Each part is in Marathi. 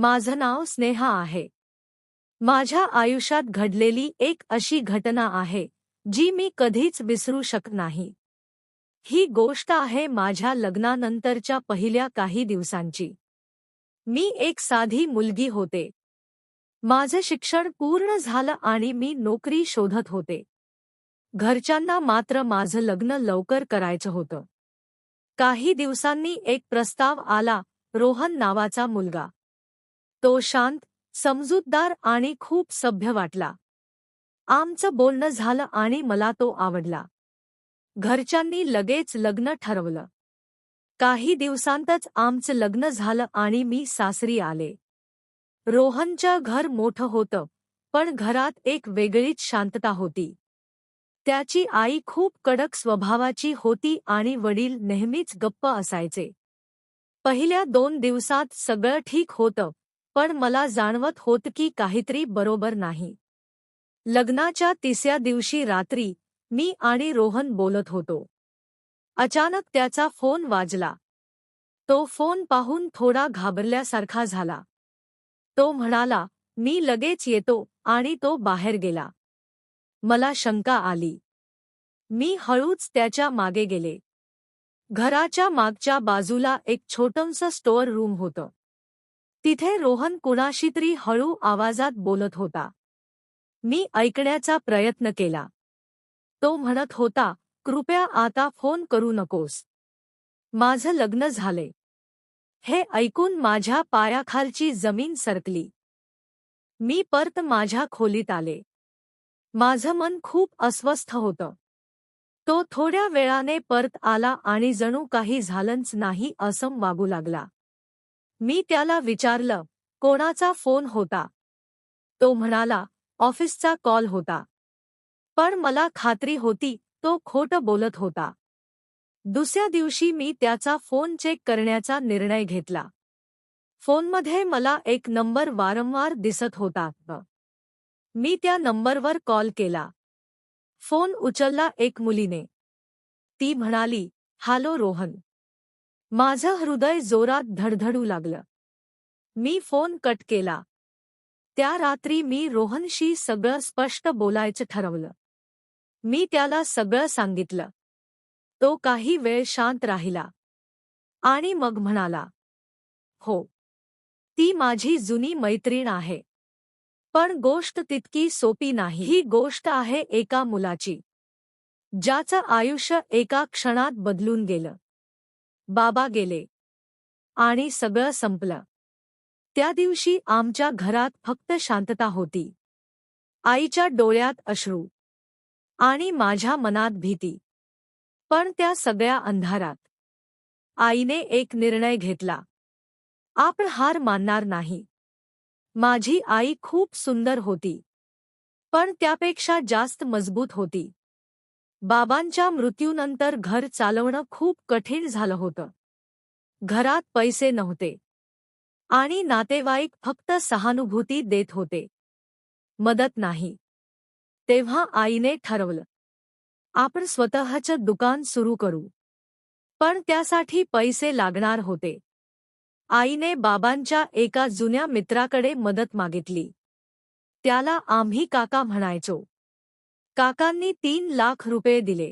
माझं नाव स्नेहा आहे. माझ्या आयुष्यात घडलेली एक अशी घटना आहे जी मी कधीच विसरू शकत नाही. ही गोष्ट आहे माझ्या लग्नानंतरच्या पहिल्या काही दिवसांची. मी एक साधी मुलगी होते. माझं शिक्षण पूर्ण झालं आणि मी नोकरी शोधत होते. घरच्यांना मात्र माझं लग्न लवकर करायचं होतं. काही दिवसांनी एक प्रस्ताव आला, रोहन नावाचा मुलगा. तो शांत, समजूतदार आणि खूप सभ्य वाटला. आमचं बोलणं झालं आणि मला तो आवडला. घरच्यांनी लगेच लग्न ठरवलं. काही दिवसांतच आमचं लग्न झालं आणि मी सासरी आले. रोहनचं घर मोठं होतं, पण घरात एक वेगळीच शांतता होती. त्याची आई खूप कडक स्वभावाची होती आणि वडील नेहमीच गप्प असायचे. पहिल्या 2 दिवसात सगळं ठीक होतं, पण मला जाणवत होतं की काहीतरी बरोबर नाही. लग्नाच्या 3ऱ्या दिवशी रात्री मी आणि रोहन बोलत होतो. अचानक त्याचा फोन वाजला. तो फोन पाहून थोडा घाबरल्यासारखा झाला. तो म्हणाला, "मी लगेच येतो," आणि तो बाहेर गेला. मला शंका आली. मी हळूच त्याच्या मागे गेले. घराच्या मागच्या बाजूला एक छोटंसं स्टोअर रूम होतं. तिथे रोहन कुणाशीतरी हळू आवाजात बोलत होता. मी ऐकण्याचा प्रयत्न केला. तो म्हणत होता, "कृपया आता फोन करू नकोस. माझं लग्न झाले." हे ऐकून माझ्या पायाखालची जमीन सरकली. मी परत माझ्या खोलीत आले. माझं मन खूप अस्वस्थ होतं. तो थोड्या वेळाने परत आला आणि जणू काही झालंच नाही असं वागू लागला. मी त्याला विचारलं, "कोणाचा फोन होता?" तो म्हणाला, "ऑफिसचा कॉल होता." पण मला खात्री होती तो खोटं बोलत होता. दुसऱ्या दिवशी मी त्याचा फोन चेक करण्याचा निर्णय घेतला. फोनमध्ये मला एक नंबर वारंवार दिसत होता. मी त्या नंबरवर कॉल केला. फोन उचलला एक मुलीने. ती म्हणाली, "हॅलो रोहन." माझं हृदय जोरात धडधडू लागलं. मी फोन कट केला. त्या रात्री मी रोहनशी सगळं स्पष्ट बोलायचं ठरवलं. मी त्याला सगळं सांगितलं. तो काही वेळ शांत राहिला. आणि मग म्हणाला, "हो, ती माझी जुनी मैत्रीण आहे. पण गोष्ट तितकी सोपी नाही. ही गोष्ट आहे एका मुलाची, ज्याचं आयुष्य एका क्षणात बदलून गेलं. बाबा गेले आणि सगळं संपलं. त्या दिवशी आमच्या घरात फक्त शांतता होती. आईच्या डोळ्यात अश्रू आणि माझ्या मनात भीती. पण त्या सगळ्या अंधारात आईने एक निर्णय घेतला. आपण हार मानणार नाही. माझी आई खूप सुंदर होती, पण त्यापेक्षा जास्त मजबूत होती. बाबांच्या मृत्यूनंतर घर चालवणं खूप कठीण झालं होतं. घरात पैसे नव्हते आणि नातेवाईक फक्त सहानुभूती देत होते, मदत नाही. तेव्हा आईने ठरवलं, आपण स्वतःचं दुकान सुरू करू. पण त्यासाठी पैसे लागणार होते. आईने बाबांच्या एका जुन्या मित्राकडे मदत मागितली. त्याला आम्ही काका म्हणायचो. काकांनी 3 लाख रुपये दिले.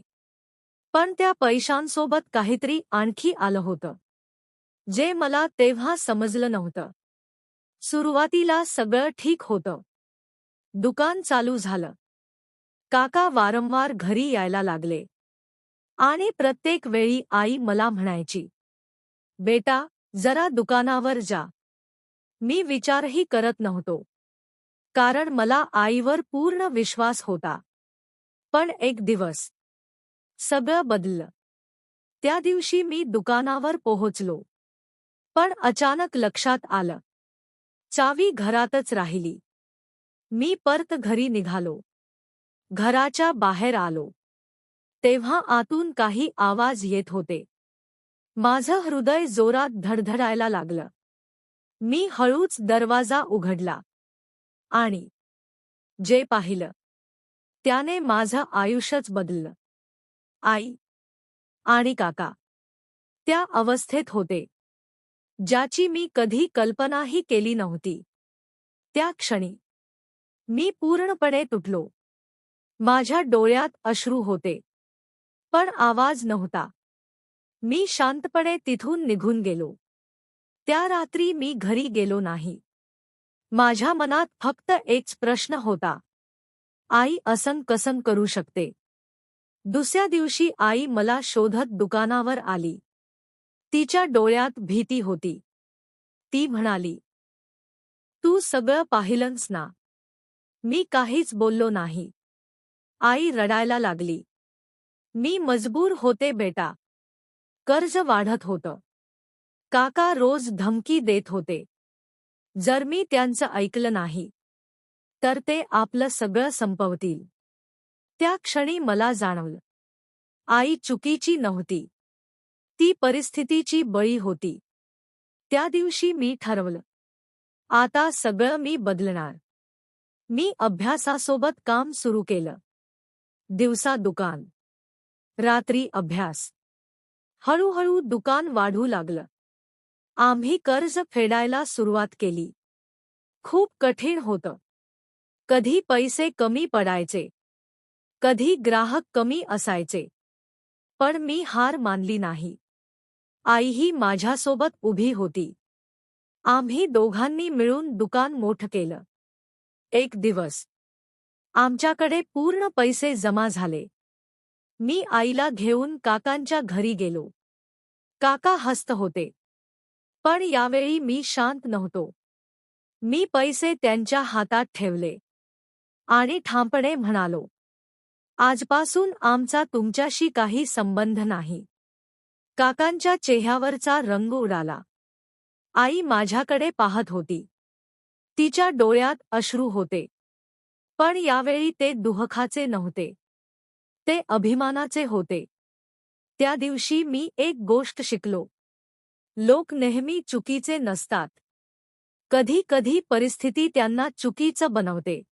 पण त्या पैशांसोबत काहीतरी आणखी आलं होतं, जे मला तेव्हा समजलं नव्हतं. सुरुवातीला सगळं ठीक होतं. दुकान चालू झालं. काका वारंवार घरी यायला लागले. आणि प्रत्येक वेळी आई मला म्हणायची, "बेटा, जरा दुकानावर जा." मी विचारही करत नव्हतो, कारण मला आईवर पूर्ण विश्वास होता. पण एक दिवस सगळं बदललं. त्या दिवशी मी दुकानावर पोहोचलो. पण अचानक लक्षात आलं, चावी घरातच राहिली. मी परत घरी निघालो. घराच्या बाहेर आलो. तेव्हा आतून काही आवाज येत होते. माझं हृदय जोरात धडधडायला लागलं. मी हळूच दरवाजा उघडला आणि जे पाहिलं त्याने माझं आयुष्यच बदललं. आई आणि काका त्या अवस्थेत होते. ज्याची मी कधी कल्पनाही केली नव्हती. त्या क्षणी मी पूर्णपणे तुटलो. माझ्या डोळ्यात अश्रू होते, पण आवाज नव्हता. मी शांतपणे तिथून निघून गेलो. त्या रात्री मी घरी गेलो नाही. माझ्या मनात फक्त एकच प्रश्न होता, आई असं कसं करू शकते. दुसऱ्या दिवशी आई मला शोधत दुकानावर आली. तिच्या डोळ्यात भीती होती. ती म्हणाली, तू सगळं पाहिलंस ना. मी काहीच बोललो नाही. आई रडायला लागली. मी मजबूर होते बेटा. कर्ज वाढत होतं. काका रोज धमकी देत होते. जर मी त्यांचं ऐकलं नाही तर ते आपलं सगळं संपवतील. त्या क्षणी मला जाणवलं, आई चुकीची नव्हती. ती परिस्थितीची बळी होती. त्या दिवशी मी ठरवलं, आता सगळं मी बदलणार. मी अभ्यासासोबत काम सुरू केलं. दिवसा दुकान, रात्री अभ्यास. हळूहळू दुकान वाढू लागलं. आम्ही कर्ज फेडायला सुरुवात केली. खूप कठीण होतं. कधी पैसे कमी पडायचे, कधी ग्राहक कमी असायचे. पण मी हार मानली नाही. आईही माझ्यासोबत उभी होती. आम्ही दोघांनी मिळून दुकान मोठं केलं. एक दिवस आमच्याकडे पूर्ण पैसे जमा झाले. मी आईला घेऊन काकांच्या घरी गेलो. काका हसत होते. पण यावेळी मी शांत नव्हतो. मी पैसे त्यांच्या हातात ठेवले आणि ठामपणे म्हणालो, आजपासून आमचा तुमच्याशी काही संबंध नाही. काकांच्या चेहऱ्यावरचा रंग उडाला. आई माझ्याकडे पाहत होती. तिच्या डोळ्यात अश्रू होते. पण यावेळी ते दुःखाचे नव्हते. ते अभिमानाचे होते. त्या दिवशी मी एक गोष्ट शिकलो. लोक नेहमी चुकीचे नसतात. कधी कधी परिस्थिती त्यांना चुकीचं बनवते.